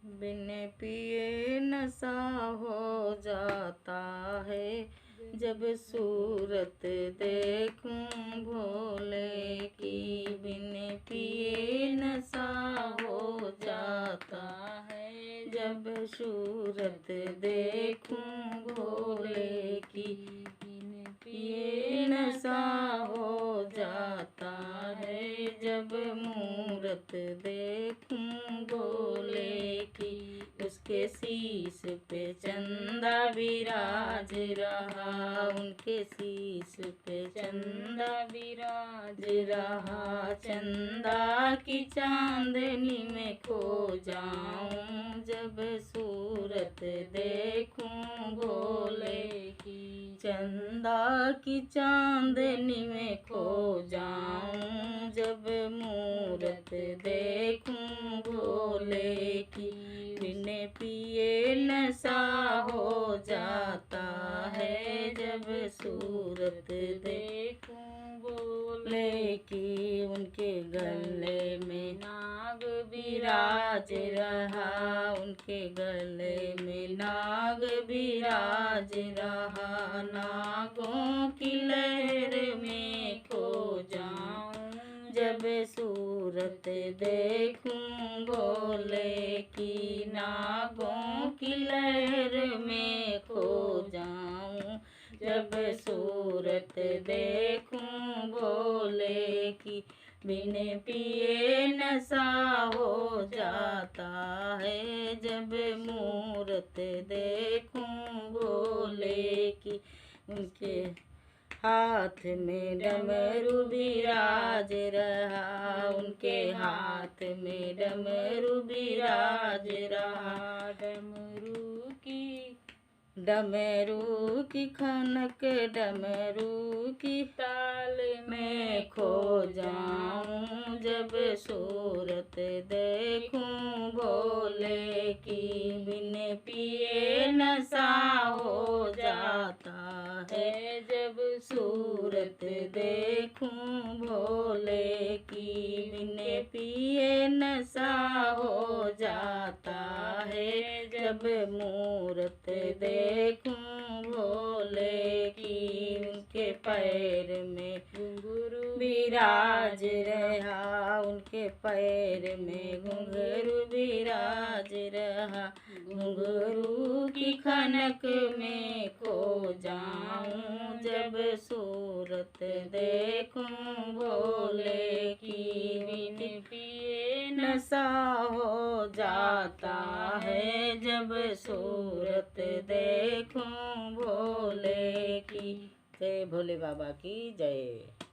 बिन पिए नशा हो जाता है, जब सूरत देखूं भोले की। बिन पिए नशा हो जाता है, जब सूरत देखूं भोले की। बिन पिए नशा हो जाता है, जब मूरत देखूं भोले की। उसके शीश पे चंदा विराज रहा, उनके शीश पे चंदा विराज रहा। चंदा की चांदनी में खो जाऊं, जब सूरत देखूं भोले की। चंदा की चांदनी में खो जाऊं, जब मूरत देखूं भोले की। बिन पिए नशा हो जाता है, जब सूरत देखूं भोले की। उनके गले में नाग विराज रहा, उनके गले में नाग विराज रहा। नागों की लहर में खो जाऊं, जब सूरत देखूं भोले की। नागों की लहर में खो जाऊं, जब सूरत देखूं भोले की। बिन पिए नशा हो जाता है, जब मूरत देखूं भोले की। उनके हाथ में डमरू विराज रहा, उनके हाथ में डमरू विराज रहा। डमरू की खनक, डमरू की ताल में खो जाऊं, जब सूरत देखूं भोले की। बिन पिए नशा हो जाता है, जब सूरत देखूं भोले की। बिन पिए नशा हो जाता है, जब मूरत देखूं भोले की। उनके पैर में घुंघरू विराज रहा, उनके पैर में घुंघरू विराज रहा। घुंघरू की खनक में खो जाऊं, जब सूरत देखूं भोले की। बिन पिए नशा हो जाता है, जब सूरत देखूं भोले की। जय भोले बाबा की जय।